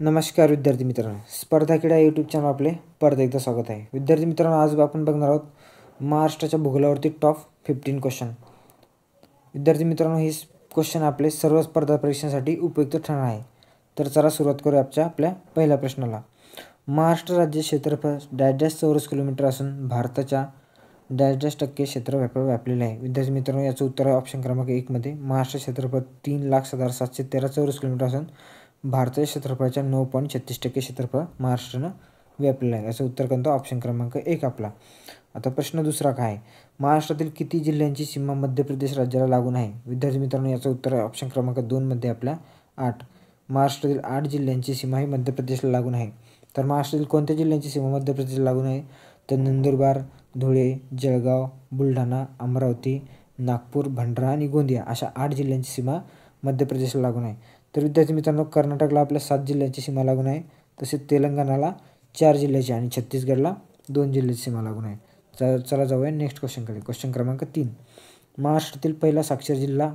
नमस्कार विद्यार्थी मित्रांनो, स्पर्धा क्रीडा यूट्यूब चॅनल आपले परत एकदा स्वागत आहे. विद्यार्थी मित्रांनो, आज आपण बघणार आहोत महाराष्ट्राच्या भूगोलावरती टॉप 15 क्वेश्चन. विद्यार्थी मित्रांनो, हे क्वेश्चन आपले सर्व स्पर्धा परीक्षांसाठी उपयुक्त ठरणार आहे. तर चला सुरुवात करूया आपल्या पहिल्या प्रश्नाला. महाराष्ट्र राज्य क्षेत्रफळ डॅश चौरस किलोमीटर असून भारताच्या डॅश टक्के क्षेत्र व्यापलेले आहे. विद्यार्थी मित्रांनो, याचं उत्तर आहे ऑप्शन क्रमांक 1 मध्ये. महाराष्ट्र क्षेत्रफळ 3,07,713 चौरस किलोमीटर असून भारताच्या क्षेत्रफळाच्या 9.36% क्षेत्रफळ महाराष्ट्रानं व्यापलेलं आहे. याचं उत्तर कोणतं? ऑप्शन क्रमांक 1 आपला. आता प्रश्न दुसरा काय आहे? महाराष्ट्रातील किती जिल्ह्यांची सीमा मध्य प्रदेश राज्याला लागून आहे? विद्यार्थी मित्रांनो, याचं उत्तर आहे ऑप्शन क्रमांक 2 मध्ये आपल्या 8. महाराष्ट्रातील 8 जिल्ह्यांची सीमा ही मध्य प्रदेशला लागून आहे. तर महाराष्ट्रातील कोणत्या जिल्ह्यांची सीमा मध्य प्रदेशला लागून आहे? तर नंदुरबार, धुळे, जळगाव, बुलढाणा, अमरावती, नागपूर, भंडारा आणि गोंदिया अशा 8 जिल्ह्यांची सीमा मध्य प्रदेशला लागून आहे. तर विद्यार्थी मित्रांनो, कर्नाटकला आपल्या 7 जिल्ह्यांची सीमा लागून आहे. तसेच तेलंगणाला 4 जिल्ह्याची आणि छत्तीसगडला 2 जिल्ह्याची सीमा लागून आहे. चला जाऊया नेक्स्ट क्वेश्चनकडे. क्वेश्चन क्रमांक 3. महाराष्ट्रातील पहिला साक्षर जिल्हा.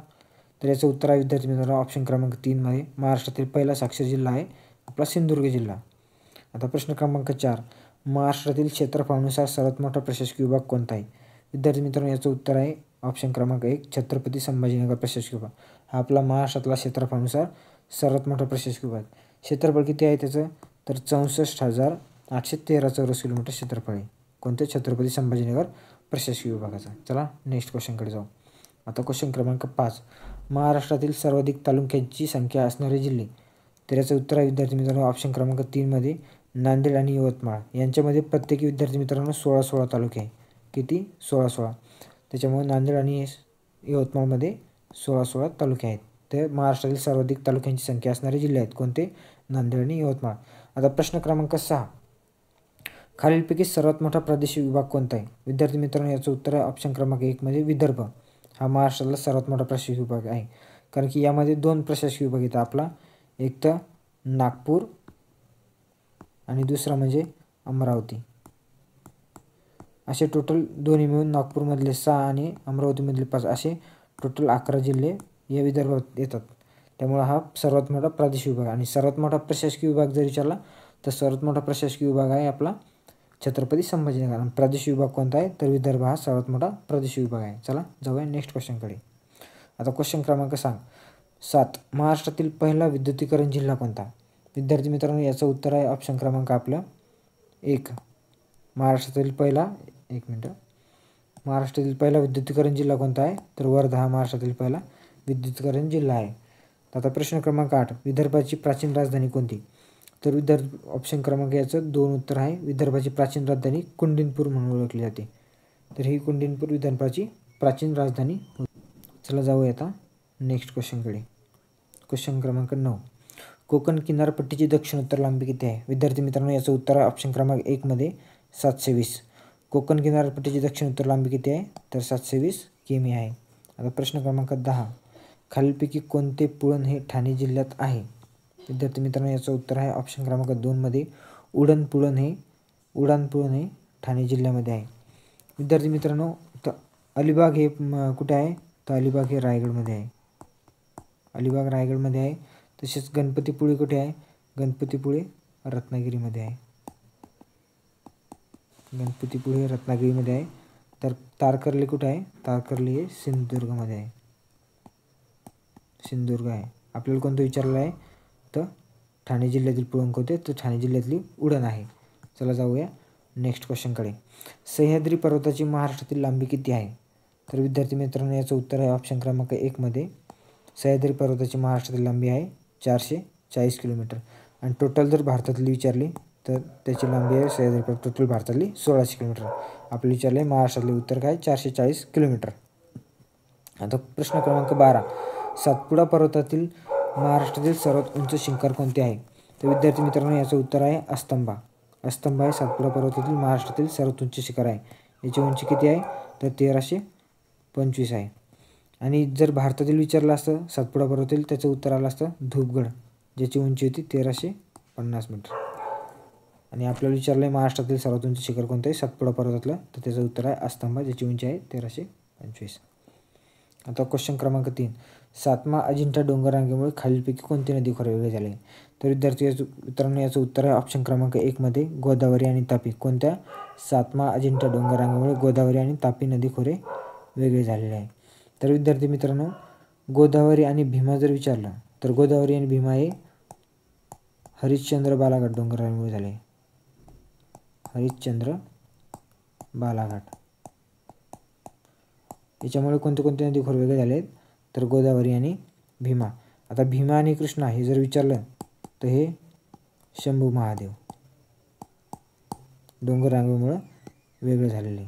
तर याचं उत्तर आहे विद्यार्थी मित्रांनो ऑप्शन क्रमांक 3 मध्ये. महाराष्ट्रातील पहिला साक्षर जिल्हा आहे आपला सिंधुदुर्ग जिल्हा. आता प्रश्न क्रमांक 4. महाराष्ट्रातील क्षेत्रफळानुसार सर्वात मोठा प्रशासकीय विभाग कोणता आहे? विद्यार्थी मित्रांनो, याचं उत्तर आहे ऑप्शन क्रमांक 1 छत्रपती संभाजीनगर प्रशासकीय विभाग. हा आपला महाराष्ट्रातला क्षेत्रफळानुसार सर्वात मोठा प्रशासकीय विभाग. क्षेत्रफळ किती आहे त्याचं? तर 64,813 चौरस किलोमीटर क्षेत्रफळ आहे. कोणत्या? छत्रपती संभाजीनगर प्रशासकीय विभागाचा. चला नेक्स्ट क्वेश्चनकडे जाऊ. आता क्वेश्चन क्रमांक 5. महाराष्ट्रातील सर्वाधिक तालुक्यांची संख्या असणारे जिल्हे. तर याचं उत्तर आहे विद्यार्थी मित्रांनो ऑप्शन क्रमांक 3 मध्ये नांदेड आणि यवतमाळ. यांच्यामध्ये प्रत्येकी विद्यार्थी मित्रांनो 16 तालुके आहे. किती? 16. त्याच्यामुळे नांदेड आणि यवतमाळमध्ये 16 तालुके आहेत. ते महाराष्ट्रातील सर्वाधिक तालुक्यांची संख्या असणारे जिल्हे आहेत. कोणते? नांदेड आणि यवतमाळ. आता प्रश्न क्रमांक 6. खालीलपैकी सर्वात मोठा प्रादेशिक विभाग कोणता आहे? विद्यार्थी मित्रांनो, याचं उत्तर आहे ऑप्शन क्रमांक 1 मध्ये विदर्भ. हा महाराष्ट्रातला सर्वात मोठा प्रशासकीय विभाग आहे. कारण की यामध्ये 2 प्रशासकीय विभाग येतात आपला. एक तर नागपूर आणि दुसरा म्हणजे अमरावती. असे टोटल दोन्ही मिळून नागपूरमधले 6 आणि अमरावतीमधले 5 असे टोटल 11 जिल्हे या विदर्भात येतात. त्यामुळे हा सर्वात मोठा प्रादेशिक विभाग. आणि सर्वात मोठा प्रशासकीय विभाग जर विचारला तर सर्वात मोठा प्रशासकीय विभाग आहे आपला छत्रपती संभाजीनगर. आणि प्रादेशिक विभाग कोणता आहे? तर विदर्भ हा सर्वात मोठा प्रादेशिक विभाग आहे. चला जाऊया नेक्स्ट क्वेश्चनकडे. आता क्वेश्चन क्रमांक 7. महाराष्ट्रातील पहिला विद्युतीकरण जिल्हा कोणता? विद्यार्थी मित्रांनो, याचं उत्तर आहे ऑप्शन क्रमांक आपलं 1. महाराष्ट्रातील पहिला विद्युतीकरण जिल्हा कोणता आहे? तर वर्धा हा महाराष्ट्रातील पहिला विद्युतीकरण जिल्हा आहे. आता प्रश्न क्रमांक 8. विदर्भाची प्राचीन राजधानी कोणती? तर ऑप्शन क्रमांक याचं 2 उत्तर आहे. विदर्भाची प्राचीन राजधानी कुंडीनपूर म्हणून ओळखली जाते. तर ही कुंडीनपूर विदर्भाची प्राचीन राजधानी होती. चला जाऊया आता नेक्स्ट क्वेश्चनकडे. क्वेश्चन क्रमांक 9. कोकण किनारपट्टीची दक्षिणोत्तर लांबी किती आहे? विद्यार्थी मित्रांनो, याचं उत्तर आहे ऑप्शन क्रमांक 1 मध्ये 720. कोकण किनारपट्टीची दक्षिणोत्तर लांबी किती आहे? तर 720 किमी आहे. आता प्रश्न क्रमांक 10. खालीलपैकी कोणते पुळण हे ठाणे जिल्ह्यात आहे? विद्यार्थी मित्रांनो, याचं उत्तर आहे ऑप्शन क्रमांक 2 मध्ये उडान पुळण हे ठाणे जिल्ह्यामध्ये आहे. विद्यार्थी मित्रांनो, तर अलिबाग हे कुठे आहे? तर अलिबाग हे रायगडमध्ये आहे. अलिबाग रायगडमध्ये आहे. तसेच गणपतीपुळे कुठे आहे? गणपतीपुळे रत्नागिरीमध्ये आहे. गणपतीपुळे रत्नागिरीमध्ये आहे. तर तारकर्ली कुठे आहे? तारकर्ली हे सिंधुदुर्गमध्ये आहे. सिंधुदुर्ग आहे. आपल्याला कोणतं विचारलं आहे? तर ठाणे जिल्ह्यातील पुळण कोणते? तर ठाणे जिल्ह्यातली उडण आहे. चला जाऊया नेक्स्ट क्वेश्चनकडे. सह्याद्री पर्वताची महाराष्ट्रातील लांबी किती आहे? तर विद्यार्थी मित्रांनो, याचं उत्तर आहे ऑप्शन क्रमांक 1 मध्ये सह्याद्री पर्वताची महाराष्ट्रातील लांबी आहे 440 किलोमीटर. आणि टोटल जर भारतातली विचारली तर त्याची लांबी आहे सह्याद्री पर्वत टोटल भारतातली 1600 किलोमीटर. आपलं विचारलं आहे महाराष्ट्रातले उत्तर काय? 440 किलोमीटर. आता प्रश्न क्रमांक 12. सातपुडा पर्वतातील महाराष्ट्रातील सर्वात उंच शिखर कोणते आहे? तर विद्यार्थी मित्रांनो, याचं उत्तर आहे अस्तंबा. अस्तंबा हे सातपुडा पर्वतातील महाराष्ट्रातील सर्वात उंच शिखर आहे. याची उंची किती आहे? तर 1325 आहे. आणि जर भारतातील विचारलं असतं सातपुडा पर्वतातील, त्याचं उत्तर आलं असतं धूपगड, ज्याची उंची होती 1350 मीटर. आणि आपल्याला विचारलं आहे महाराष्ट्रातील सर्वात उंच शिखर कोणतं आहे सातपुडा पर्वतातलं, तर त्याचं उत्तर आहे अस्तंबा, ज्याची उंची आहे 1325. आता क्वेश्चन क्रमांक 3. सातमा अजिंठा डोंगररांगेमुळे खालीलपैकी कोणती नदी खोरे वेगळे झाले? तर विद्यार्थी मित्रांनो याचं उत्तर आहे ऑप्शन क्रमांक 1 मध्ये गोदावरी आणि तापी. कोणत्या? सातमा अजिंठा डोंगररांगेमुळे गोदावरी आणि तापी नदी खोरे वेगळे झालेले आहे. तर विद्यार्थी मित्रांनो गोदावरी आणि भीमा जर विचारलं तर गोदावरी आणि भीमा हे हरिश्चंद्र बालाघाट डोंगररांगेमुळे झाले. हरिश्चंद्र बालाघाट याच्यामुळे कोणते कोणते नदी खोर वेगळे झाले आहेत? तर गोदावरी आणि भीमा. आता भीमा आणि कृष्णा हे जर विचारलं तर हे शंभू महादेव डोंगर रांगेमुळे वेगळे झालेले.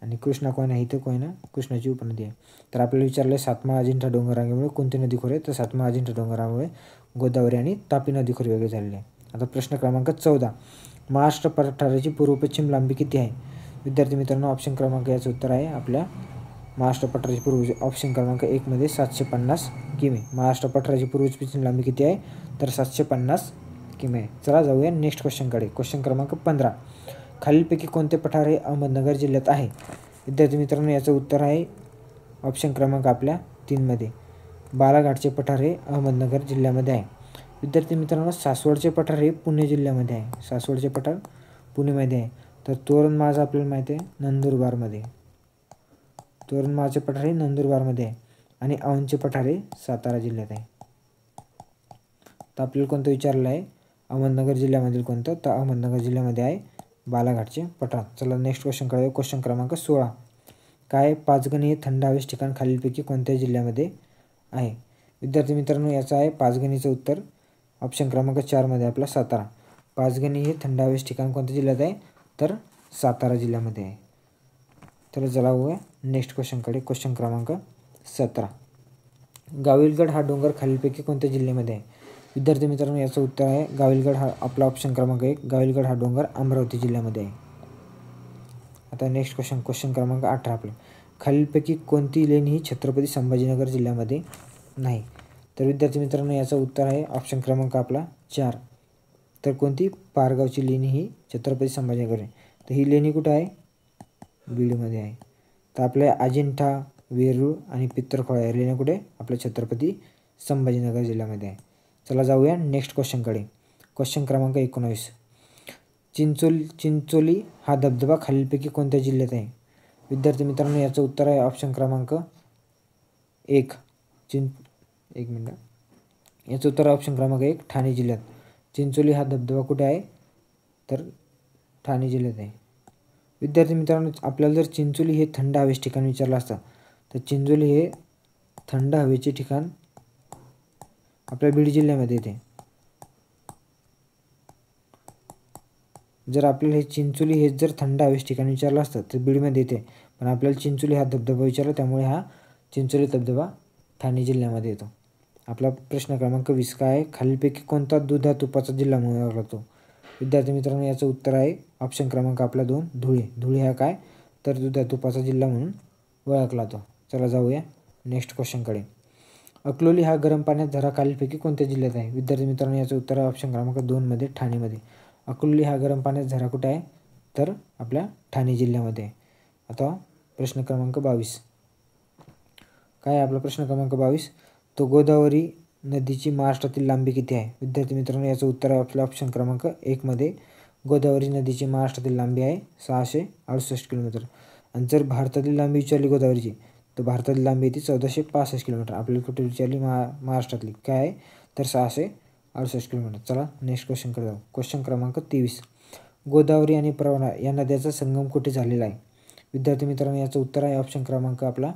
आणि कृष्णा कोयना इथं कोयना कृष्णाची उपनदी आहे. तर आपल्याला विचारलं सातमा अजिंठा डोंगर रांगेमुळे कोणते नदी खोरे? तर सातमा अजिंठा डोंगर रांगेमुळे गोदावरी आणि तापी नदी खोरे वेगळे झालेले आहे. आता प्रश्न क्रमांक 14 महाराष्ट्र पठाराची पूर्व पश्चिम लांबी किती आहे? विद्यार्थी मित्रांनो ऑप्शन क्रमांक याचं उत्तर आहे आपल्या महाराष्ट्र पठाराची पूर्व ऑप्शन क्रमांक 1 मध्ये 750 किमी. महाराष्ट्र पठाराची पूर्व पश्चिम लांबी किती आहे? तर 750 किमी आहे. चला जाऊया नेक्स्ट क्वेश्चनकडे. क्वेश्चन क्रमांक 15 खालीलपैकी कोणते पठार हे अहमदनगर जिल्ह्यात आहे? विद्यार्थी मित्रांनो याचं उत्तर आहे ऑप्शन क्रमांक आपल्या 3 मध्ये बालाघाटचे पठार हे अहमदनगर जिल्ह्यामध्ये आहे. विद्यार्थी मित्रांनो सासवडचे पठार हे पुणे जिल्ह्यामध्ये आहे. सासवडचे पठार पुणेमध्ये आहे. तर तोरणमाळ आपल्याला माहिती आहे नंदुरबारमध्ये. तोरणमाळचे पठार हे नंदुरबारमध्ये आहे आणि औंधचे पठार हे सातारा जिल्ह्यात आहे. तर आपल्याला कोणतं विचारलं आहे? अहमदनगर जिल्ह्यामधील कोणतं? तर अहमदनगर जिल्ह्यामध्ये आहे बालाघाटचे पठार. चला नेक्स्ट क्वेश्चन करूया. क्वेश्चन क्रमांक 16 काय पाचगणी हे थंड हवेचे ठिकाण खालीलपैकी कोणत्या जिल्ह्यामध्ये आहे? विद्यार्थी मित्रांनो याचं आहे पाचगणीचं उत्तर ऑप्शन क्रमांक 4 मध्ये आपला सातारा. पाचगणी हे थंड हवेचे ठिकाण कोणत्या जिल्ह्यात आहे? तर सातारा जिल्ह्यामध्ये आहे. तर चला बघूया नेक्स्ट क्वेश्चनकडे. क्वेश्चन क्रमांक 17 गाविलगड हा डोंगर खालीलपैकी कोणत्या जिल्ह्यामध्ये आहे? विद्यार्थी मित्रांनो याचं उत्तर आहे गाविलगड हा आपला ऑप्शन क्रमांक 1 गाविलगड हा डोंगर अमरावती जिल्ह्यामध्ये आहे. आता नेक्स्ट क्वेश्चन क्रमांक 18 आपलं खालीलपैकी कोणती लेणी ही छत्रपती संभाजीनगर जिल्ह्यामध्ये नाही? तर विद्यार्थी मित्रांनो याचं उत्तर आहे ऑप्शन क्रमांक आपला 4 तर कोणती? पारगावची लेणी ही छत्रपती संभाजीनगर आहे. तर ही लेणी कुठं आहे? बीडमध्ये आहे. तर आपल्या अजिंठा वेरूळ आणि पित्तरखोळा या लेण्या कुठे? आपल्या छत्रपती संभाजीनगर जिल्ह्यामध्ये आहे. चला जाऊया नेक्स्ट क्वेश्चनकडे. क्वेश्चन क्रमांक 19 चिंचोली हा धबधबा खालीलपैकी कोणत्या जिल्ह्यात आहे? विद्यार्थी मित्रांनो याचं उत्तर आहे ऑप्शन क्रमांक 1 एक मिनिट याचं उत्तर आहे ऑप्शन क्रमांक 1 ठाणे जिल्ह्यात. चिंचोली हा धबधबा कुठे आहे? तर ठाणे जिल्ह्यात आहे. विद्यार्थी मित्रांनो आपल्याला जर चिंचोली हे थंड हवेचे ठिकाण विचारलं असतं तर चिंचोली हे थंड हवेचे ठिकाण आपल्या बीड जिल्ह्यामध्ये येते. जर आपल्याला हे चिंचोली हे जर थंड हवेचे ठिकाण विचारलं असतं तर बीडमध्ये येते. पण आपल्याला चिंचोली हा धबधबा विचारला त्यामुळे हा चिंचोली धबधबा ठाणे जिल्ह्यामध्ये येतो. आपला प्रश्न क्रमांक 20 काय आहे? खालीलपैकी कोणता दुधा तुपाचा जिल्हा म्हणून ओळखला जातो? विद्यार्थी मित्रांनो याचं उत्तर आहे ऑप्शन क्रमांक आपला 2 धुळे. धुळे हा काय? तर दुधा तुपाचा जिल्हा म्हणून ओळखला जातो. चला जाऊया नेक्स्ट क्वेश्चनकडे. अकलोली हा गरम पाण्यात झरा खालीलपैकी कोणत्या जिल्ह्यात आहे? विद्यार्थी मित्रांनो याचं उत्तर आहे ऑप्शन क्रमांक 2 मध्ये ठाणेमध्ये. अकलोली हा गरम पाण्यात झरा कुठे आहे? तर आपल्या ठाणे जिल्ह्यामध्ये आहे. आता प्रश्न क्रमांक 22 काय आहे आपला प्रश्न क्रमांक 22 तो गोदावरी नदीची महाराष्ट्रातील लांबी किती आहे? विद्यार्थी मित्रांनो याचं उत्तर आहे आपल्या ऑप्शन क्रमांक 1 मध्ये गोदावरी नदीची महाराष्ट्रातील लांबी आहे 668 किलोमीटर. आणि जर भारतातील लांबी विचारली गोदावरीची तर भारतातील लांबी येते 1465 किलोमीटर. आपल्याला कुठे विचारली महाराष्ट्रातली काय आहे? तर 668 किलोमीटर. चला नेक्स्ट क्वेश्चनकडे जाऊ. क्वेश्चन क्रमांक 23 गोदावरी आणि प्रवरा या नद्याचा संगम कुठे झालेला आहे? विद्यार्थी मित्रांनो याचं उत्तर आहे ऑप्शन क्रमांक आपला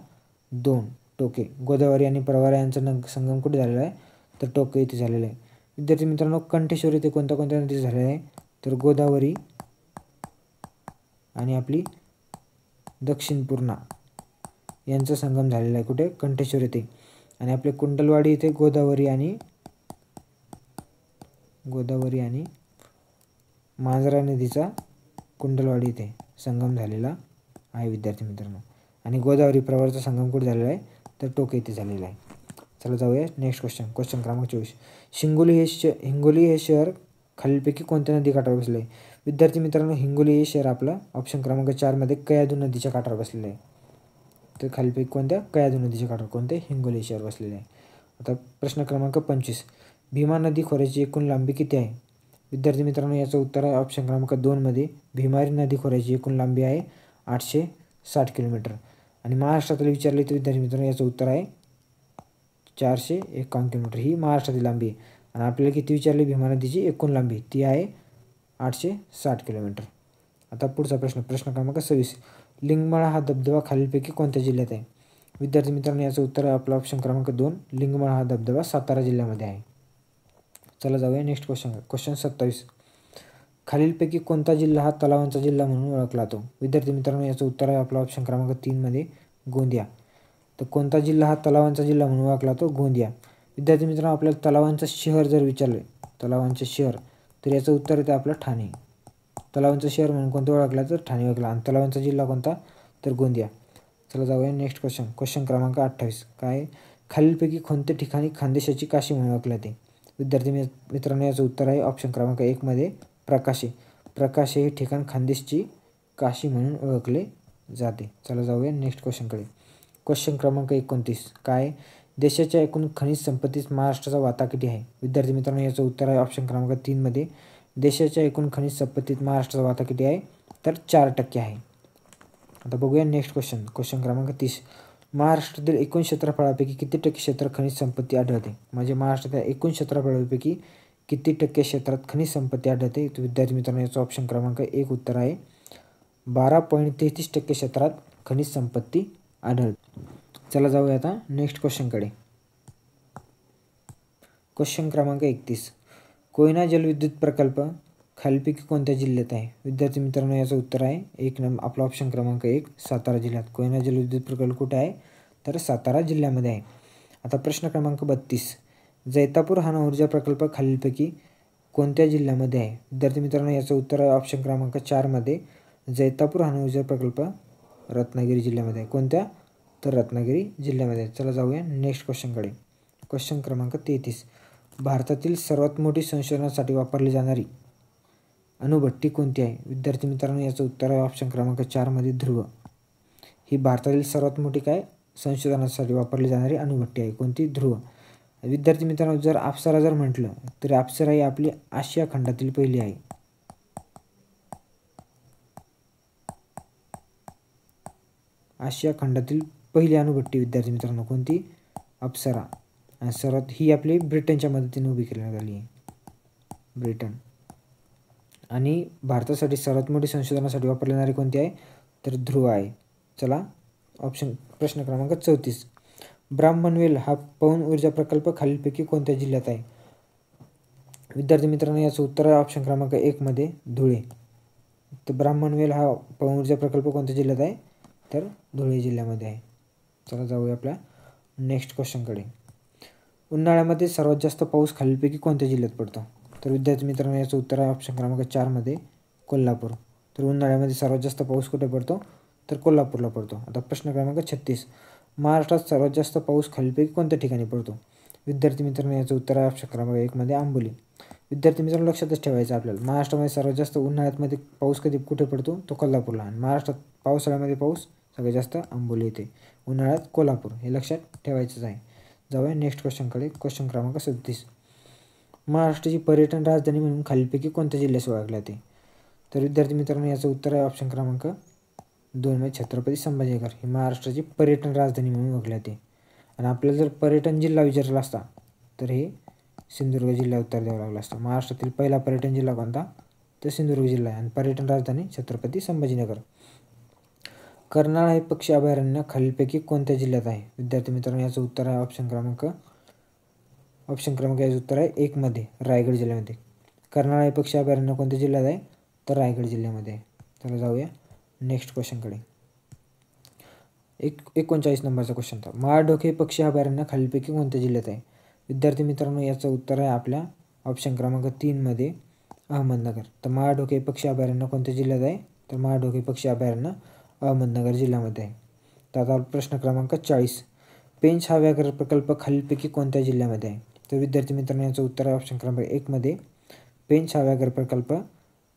2 टोके. गोदावरी आणि प्रवरा यांचा संगम कुठे झालेला आहे? तर टोके इथे झालेला आहे. विद्यार्थी मित्रांनो कंठेश्वर इथे कोणत्या कोणत्या नदी झालेल्या आहे? तर गोदावरी आणि आपली दक्षिण पूर्णा यांचा संगम झालेला आहे कुठे? कंठेश्वर येथे. आणि आपले कुंडलवाडी इथे गोदावरी आणि मांजरा नदीचा कुंडलवाडी इथे संगम झालेला आहे विद्यार्थी मित्रांनो. आणि गोदावरी प्रवराचा संगम कुठे झालेला आहे? तर टोके इथे झालेला आहे. चला जाऊया नेक्स्ट क्वेश्चन क्रमांक 24 हिंगोली हे शहर खालीलपैकी कोणत्या नदीकाठावर बसले आहे? विद्यार्थी मित्रांनो हिंगोली हे शहर आपलं ऑप्शन क्रमांक 4 मध्ये कयाधू नदीच्या काठावर बसलेलं आहे. तर खालीलपैकी कोणत्या? कयाधू नदीच्या काठावर कोणते? हिंगोली शहर बसलेले आहे. आता प्रश्न क्रमांक 25 भीमा नदी खोऱ्याची एकूण लांबी किती आहे? विद्यार्थी मित्रांनो, याचं उत्तर आहे ऑप्शन क्रमांक 2 मध्ये भीमारी नदी खोऱ्याची एकूण लांबी आहे 860 किलोमीटर. आणि महाराष्ट्रातील विचारले तर विद्यार्थी मित्रांनो, याचं उत्तर आहे 451 किलोमीटर ही महाराष्ट्रातील लांबी आहे. आणि आपल्याला किती विचारले भीमा नदीची एकूण लांबी, ती आहे 860 किलोमीटर. आता पुढचा प्रश्न, प्रश्न क्रमांक 26. लिंगमाळा हा धबधबा खालीलपैकी कोणत्या जिल्ह्यात आहे? विद्यार्थी मित्रांनो, याचं उत्तर आहे आपला ऑप्शन क्रमांक 2 लिंगमाळा हा धबधबा सातारा जिल्ह्यामध्ये आहे. चला जाऊया नेक्स्ट क्वेश्चन. क्वेश्चन 27. खालीलपैकी कोणता जिल्हा हा तलावांचा जिल्हा म्हणून ओळखला जातो? विद्यार्थी मित्रांनो, याचं उत्तर आहे आपला ऑप्शन क्रमांक 3 मध्ये गोंदिया. तर कोणता जिल्हा हा तलावांचा जिल्हा म्हणून ओळखला जातो? गोंदिया. विद्यार्थी मित्रांनो, आपल्याला तलावांचं शहर जर विचारले, तलावांचे शहर, तर याचं उत्तर येते आपलं ठाणे. तलावांचं शहर म्हणून कोणतं ओळखला तर ठाणे ओळखला. आणि तलावांचा जिल्हा कोणता तर गोंदिया. चला जाऊया नेक्स्ट क्वेश्चन. क्वेश्चन क्रमांक 28. काय? खालीलपैकी कोणत्या ठिकाणी खानदेशाची काशी म्हणून ओळखले जाते? विद्यार्थी मित्रांनो, याचं उत्तर आहे ऑप्शन क्रमांक 1 मध्ये प्रकाशे. प्रकाशे हे ठिकाण खानदेशची काशी म्हणून ओळखले जाते. चला जाऊया नेक्स्ट क्वेश्चनकडे. क्वेश्चन क्रमांक 29. काय? देशाच्या एकूण खनिज संपत्तीत महाराष्ट्राचा वाटा किती आहे? विद्यार्थी मित्रांनो, याचं उत्तर आहे ऑप्शन क्रमांक 3 मध्ये देशाच्या एकूण खनिज संपत्तीत महाराष्ट्राचा वाटा किती आहे तर 4% आहे. आता बघूया नेक्स्ट क्वेश्चन. क्वेश्चन क्रमांक 30. महाराष्ट्रातील एकूण क्षेत्रफळापैकी किती टक्के क्षेत्र खनिज संपत्ती आढळते? म्हणजे महाराष्ट्रातील एकूण क्षेत्रफळापैकी किती टक्के क्षेत्रात खनिज संपत्ती आढळते? तर विद्यार्थी मित्रांनो, याचं ऑप्शन क्रमांक 1 उत्तर आहे 12.33% क्षेत्रात खनिज संपत्ती आढळते. चला जाऊया आता नेक्स्ट क्वेश्चनकडे. क्वेश्चन क्रमांक 31. कोयना जलविद्युत प्रकल्प खालीलपैकी कोणत्या जिल्ह्यात आहे? विद्यार्थी मित्रांनो, याचं उत्तर आहे आपला ऑप्शन क्रमांक 1 सातारा जिल्ह्यात. कोयना जलविद्युत प्रकल्प कुठे आहे तर सातारा जिल्ह्यामध्ये आहे. आता प्रश्न क्रमांक 32. जैतापूर हा ऊर्जा प्रकल्प खालीलपैकी कोणत्या जिल्ह्यामध्ये आहे? विद्यार्थी मित्रांनो, याचं उत्तर आहे ऑप्शन क्रमांक 4 मध्ये जैतापूर हा ऊर्जा प्रकल्प रत्नागिरी जिल्ह्यामध्ये आहे. कोणत्या तर रत्नागिरी जिल्ह्यामध्ये. चला जाऊया नेक्स्ट क्वेश्चनकडे. क्वेश्चन क्रमांक 33. भारतातील सर्वात मोठी संशोधनासाठी वापरली जाणारी अणुभट्टी कोणती आहे? विद्यार्थी मित्रांनो, याचं उत्तर आहे ऑप्शन क्रमांक 4 मध्ये ध्रुव. ही भारतातील सर्वात मोठी काय संशोधनासाठी वापरली जाणारी अणुभट्टी आहे. कोणती? ध्रुव. विद्यार्थी मित्रांनो, जर अप्सरा जर म्हटलं तर अप्सरा ही आपली आशिया खंडातील पहिली आहे. आशिया खंडातील पहिली अणुभट्टी विद्यार्थी मित्रांनो कोणती? अप्सरा. आणि सर्वात ही आपली ब्रिटनच्या मदतीने उभी करण्यात आली आहे. ब्रिटन. आणि भारतासाठी सर्वात मोठी संशोधनासाठी वापरली जाणारी कोणती आहे तर ध्रुव आहे. चला ऑप्शन प्रश्न क्रमांक 34. ब्राह्मणवेल हा पवन ऊर्जा प्रकल्प खालीलपैकी कोणत्या जिल्ह्यात आहे? विद्यार्थी मित्रांनो, याचं उत्तर आहे ऑप्शन क्रमांक 1 मध्ये धुळे. तर ब्राह्मणवेल हा पवन ऊर्जा प्रकल्प कोणत्या जिल्ह्यात आहे तर धुळे जिल्ह्यामध्ये आहे. चला जाऊया आपल्या नेक्स्ट क्वेश्चनकडे. उन्हाळ्यामध्ये सर्वात जास्त पाऊस खालीलपैकी कोणत्या जिल्ह्यात पडतो? तर विद्यार्थी मित्रांनो, याचं उत्तर आहे ऑप्शन क्रमांक 4 मध्ये कोल्हापूर. तर उन्हाळ्यामध्ये सर्वात जास्त पाऊस कुठे पडतो तर कोल्हापूरला पडतो. आता प्रश्न क्रमांक 36. महाराष्ट्रात सर्वात जास्त पाऊस खालीलपैकी कोणत्या ठिकाणी पडतो? विद्यार्थी मित्रांनो, याचं उत्तर आहे ऑप्शन क्रमांक 1 मध्ये आंबोली. विद्यार्थी मित्रांनो, लक्षातच ठेवायचं आपल्याला महाराष्ट्रामध्ये सर्वात जास्त उन्हाळ्यामध्ये पाऊस कधी कुठे पडतो तो कोल्हापूरला. आणि महाराष्ट्रात पावसाळ्यामध्ये पाऊस सगळ्यात जास्त आंबोली येते, उन्हाळ्यात कोल्हापूर. हे लक्षात ठेवायचंच आहे. जाऊया नेक्स्ट क्वेश्चनकडे. क्वेश्चन क्रमांक 37. महाराष्ट्राची पर्यटन राजधानी म्हणून खालीलपैकी कोणत्या जिल्ह्यास ओळखले जाते? तर विद्यार्थी मित्रांनो, याचं उत्तर आहे ऑप्शन क्रमांक 2 मध्ये छत्रपती संभाजीनगर. ही महाराष्ट्राची पर्यटन राजधानी म्हणून ओळखली जाते. आणि आपल्याला जर पर्यटन जिल्हा विचारला असता तर हे सिंधुदुर्ग जिल्हा उत्तर द्यावं लागलं असतं. महाराष्ट्रातील पहिला पर्यटन जिल्हा कोणता तर सिंधुदुर्ग जिल्हा आहे. आणि पर्यटन राजधानी छत्रपती संभाजीनगर. कर्नाळ हे पक्षी अभयारण्य खालीलपैकी कोणत्या जिल्ह्यात आहे? विद्यार्थी मित्रांनो, याचं उत्तर आहे ऑप्शन क्रमांक याचं उत्तर आहे 1 मध्ये रायगड जिल्ह्यामध्ये. कर्नाळ हे पक्षी अभयारण्य कोणत्या जिल्ह्यात आहे तर रायगड जिल्ह्यामध्ये आहे. चला जाऊया नेक्स्ट क्वेश्चनकडे. 39 नंबरचा क्वेश्चन था. महाडोक हे पक्षी अभयारण्य खालीलपैकी कोणत्या जिल्ह्यात आहे? विद्यार्थी मित्रांनो, याचं उत्तर आहे आपल्या ऑप्शन क्रमांक 3 मध्ये अहमदनगर. तर महाडोक हे पक्षी अभयारण्य कोणत्या जिल्ह्यात आहे तर महाडोक हे पक्षी अभयारण्य अहमदनगर जिल्ह्यामध्ये आहे. तर आता प्रश्न क्रमांक 40. पेंच हा व्याघ्र प्रकल्प खालीलपैकी कोणत्या जिल्ह्यामध्ये आहे? तर विद्यार्थी मित्रांनो, याचं उत्तर आहे ऑप्शन क्रमांक 1 मध्ये पेंच हा व्याघ्र प्रकल्प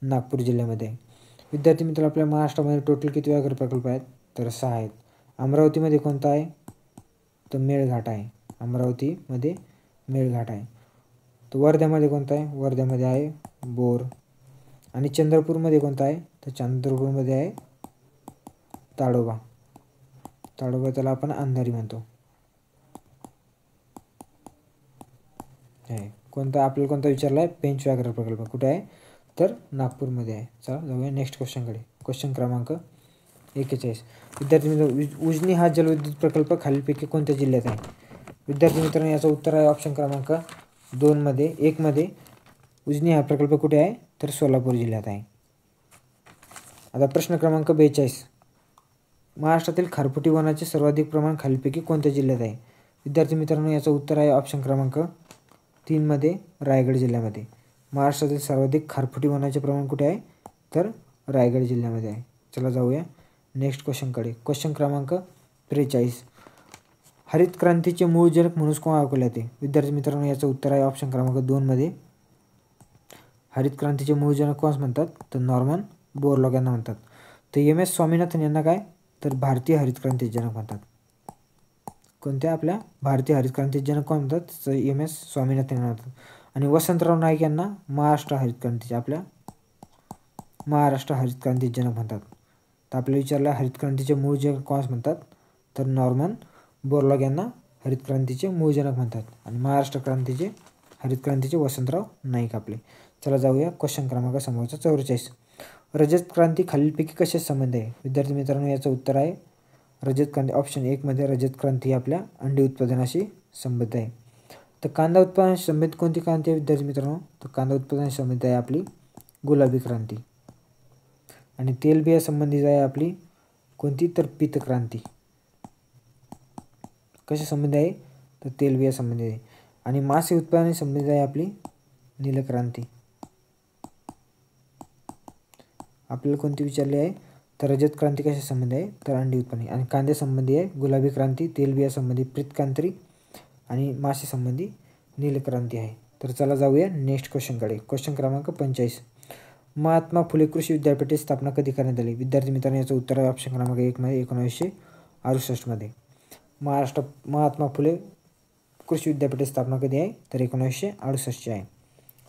नागपूर जिल्ह्यामध्ये आहे. विद्यार्थी मित्र, आपल्या महाराष्ट्रामध्ये टोटल किती व्याघ्र प्रकल्प आहेत तर 6 आहेत. अमरावतीमध्ये कोणता आहे तर मेळघाट आहे. अमरावतीमध्ये मेळघाट आहे. तर वर्ध्यामध्ये कोणता आहे? वर्ध्यामध्ये आहे बोर. आणि चंद्रपूरमध्ये कोणता आहे? तर चंद्रपूरमध्ये आहे ताडोबा. ताडोबा त्याला आपण अंधारी म्हणतो. कोणता आपल्याला कोणता विचारला आहे? पेंच व्याघ्र प्रकल्प कुठे आहे? तर नागपूरमध्ये आहे. चला जाऊया नेक्स्ट क्वेश्चनकडे. क्वेश्चन क्रमांक 41. विद्यार्थी मित्र, उजनी हा जलविद्युत प्रकल्प खालीलपैकी कोणत्या जिल्ह्यात आहे? विद्यार्थी मित्रांनो याचं उत्तर आहे ऑप्शन क्रमांक 1 मध्ये उजनी हा प्रकल्प कुठे आहे? तर सोलापूर जिल्ह्यात आहे. आता प्रश्न क्रमांक 42. महाराष्ट्रातील खारफुटी वनाचे सर्वाधिक प्रमाण खालीलपैकी कोणत्या जिल्ह्यात आहे? विद्यार्थी मित्रांनो याचं उत्तर आहे ऑप्शन क्रमांक 3 मध्ये रायगड जिल्ह्यामध्ये. महाराष्ट्रातील सर्वाधिक खारफुटी वनाचे प्रमाण कुठे आहे? तर रायगड जिल्ह्यामध्ये आहे. चला जाऊया नेक्स्ट क्वेश्चनकडे. क्वेश्चन क्रमांक 43. हरित क्रांतीचे मूळ जनक म्हणून कोण ओळखले जाते? विद्यार्थी मित्रांनो याचं उत्तर आहे ऑप्शन क्रमांक 2 मध्ये हरित क्रांतीचे मूळ जनक कोण म्हणतात? तर नॉर्मन बोरलॉग यांना म्हणतात. तर एम एस स्वामीनाथन यांना काय? तर भारतीय हरित क्रांतीचे जनक म्हणतात. कोणत्या? आपल्या भारतीय हरित क्रांतीचे जनक कोण म्हणतात? तर एम एस स्वामीनाथन यांना म्हणतात. आणि वसंतराव नाईक यांना महाराष्ट्र हरित क्रांतीचे जनक म्हणतात. तर आपल्याला विचारलं हरित क्रांतीचे मूळ जनक कोण म्हणतात? तर नॉर्मन बोरलॉग यांना हरित क्रांतीचे मूळ जनक म्हणतात. आणि महाराष्ट्र हरित क्रांतीचे वसंतराव नाईक आपले. चला जाऊया क्वेश्चन क्रमांक समोरचा 44. रजत क्रांती खालीलपैकी कशाशी संबंध आहे? विद्यार्थी मित्रांनो याचं उत्तर आहे रजत क्रांती ऑप्शन 1 मध्ये रजत क्रांती ही आपल्या अंडी उत्पादनाशी संबंधित आहे. तर कांदा उत्पादनाशी संबंधित कोणती क्रांती आहे विद्यार्थी मित्रांनो? तर कांदा उत्पादनाशी संबंधित आहे आपली गुलाबी क्रांती. आणि तेलबिया संबंधित आहे आपली कोणती? तर पीत क्रांती. कशा संबंधित आहे? तर तेलबिया संबंधित आहे. आणि मासे उत्पादनाशी संबंधित आहे आपली नीलक्रांती. आपल्याला कोणती विचारली आहे? तर रजत क्रांती कशा संबंधी आहे? तर अंडी उत्पन्न. आणि कांद्या संबंधी आहे गुलाबी क्रांती, तेलबिया संबंधी पीतक्रांती आणि मासे संबंधी नीलक्रांती आहे. तर चला जाऊया नेक्स्ट क्वेश्चनकडे. क्वेश्चन क्रमांक 45. महात्मा फुले कृषी विद्यापीठाची स्थापना कधी करण्यात आली? विद्यार्थी मित्रांनो याचं उत्तर आहे ऑप्शन क्रमांक 1 मध्ये 1968 मध्ये. महात्मा फुले कृषी विद्यापीठाची स्थापना कधी आहे? तर 1968 ची आहे.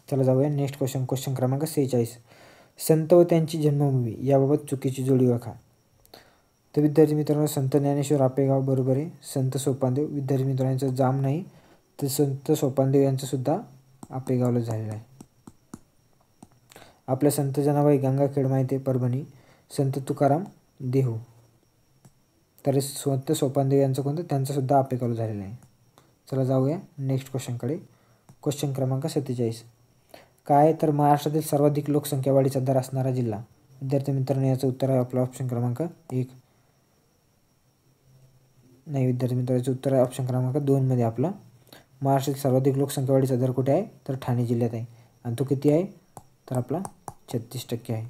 चला जाऊया नेक्स्ट क्वेश्चन. क्वेश्चन क्रमांक 46. संत व त्यांची जन्मभूमी याबाबत चुकीची जोडी ओळखा. तर विद्यार्थी मित्रांनो संत ज्ञानेश्वर आपेगाव बरोबर आहे. संत सोपानदेव. विद्यार्थी मित्रांचं जाम नाही तर संत सोपानदेव यांचं सुद्धा आपेगावला झालेलं आहे. आपल्या संत जनाबाई गंगाखेड माहिती आहे परभणी. संत तुकाराम देहू. तर संत सोपानदेव यांचं कोणतं? त्यांचं सुद्धा आपेगावला झालेलं आहे. चला जाऊया नेक्स्ट क्वेश्चनकडे. क्वेश्चन क्रमांक 47. काय? तर महाराष्ट्रातील सर्वाधिक लोकसंख्या वाढीचा दर असणारा जिल्हा. विद्यार्थी मित्रांनो याचं उत्तर आहे आपलं ऑप्शन क्रमांक 1 नाही विद्यार्थी मित्रांचं उत्तर आहे ऑप्शन क्रमांक 2 मध्ये आपलं महाराष्ट्रातील सर्वाधिक लोकसंख्या वाढीचा दर कुठे आहे? तर ठाणे जिल्ह्यात आहे. आणि तो किती आहे? तर आपला 36% आहे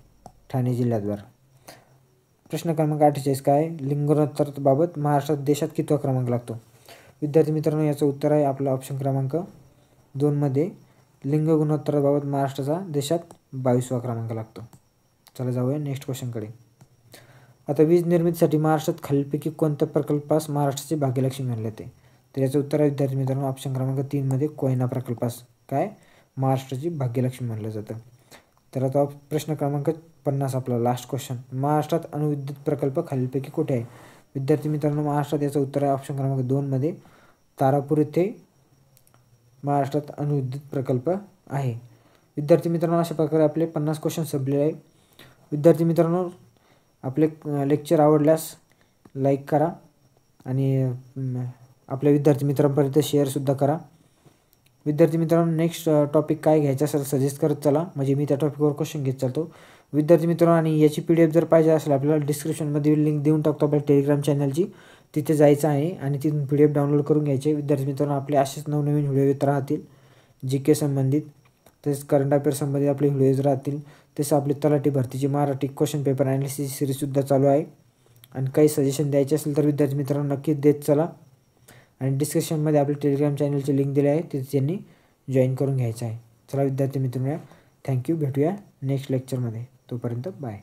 ठाणे जिल्ह्यात बरं. प्रश्न क्रमांक 48. काय? लिंग गुणोत्तराबाबत महाराष्ट्रात देशात कितवा क्रमांक लागतो? विद्यार्थी मित्रांनो याचं उत्तर आहे आपलं ऑप्शन क्रमांक 2 मध्ये लिंग गुणोत्तराबाबत महाराष्ट्राचा देशात 22वा क्रमांक लागतो. चला जाऊया नेक्स्ट क्वेश्चनकडे. आता वीज निर्मितीसाठी महाराष्ट्रात खालीलपैकी कोणत्या प्रकल्पास महाराष्ट्राचे भाग्यलक्ष्मी म्हणले जाते? तर याचं उत्तर आहे विद्यार्थी मित्रांनो ऑप्शन क्रमांक 3 मध्ये कोयना प्रकल्पास काय महाराष्ट्राची भाग्यलक्ष्मी म्हणलं जातं. तर आता प्रश्न क्रमांक 50 आपला लास्ट क्वेश्चन. महाराष्ट्रात अणुविद्युत प्रकल्प खालीलपैकी कुठे आहे? विद्यार्थी मित्रांनो महाराष्ट्रात याचं उत्तर आहे ऑप्शन क्रमांक 2 मध्ये तारापूर येथे महाराष्ट्रात अणुविद्युत प्रकल्प आहे. विद्यार्थी मित्रांनो अशा प्रकारे आपले 50 क्वेश्चन संपलेले आहे. विद्यार्थी मित्रांनो आपले लेक्चर आवडल्यास लाईक करा आणि आपल्या विद्यार्थी मित्रांपर्यंत शेअरसुद्धा करा. विद्यार्थी मित्रांनो नेक्स्ट टॉपिक काय घ्यायचा असेल सजेस्ट करत चला, म्हणजे मी त्या टॉपिकवर क्वेश्चन घेत चालतो. विद्यार्थी मित्रांनो आणि याची PDF जर पाहिजे असेल आपल्याला डिस्क्रिप्शनमध्ये लिंक देऊन टाकतो आपल्या टेलिग्राम चॅनलची. तिथे जायचं आहे आणि तिथून PDF डाउनलोड करून घ्यायचे. विद्यार्थी मित्रांनो आपले असेच नवनवीन व्हिडिओ येत राहतील. GK संबंधित तसेच करंट अफेअर्स संबंधित आपले व्हिडिओज राहतील. तसं आपले तलाठी भरतीची मराठी क्वेश्चन पेपर ॲनालिसिस सिरीजसुद्धा चालू आहे. आणि काही सजेशन द्यायचे असेल तर विद्यार्थी मित्रांनो नक्कीच देत चला. आणि डिस्क्रिप्शनमध्ये आपले टेलिग्राम चॅनलची लिंक दिली आहे तिथे त्यांनी जॉईन करून घ्यायचं आहे. चला विद्यार्थी मित्रांनो थँक्यू. भेटूया नेक्स्ट लेक्चरमध्ये. तोपर्यंत बाय.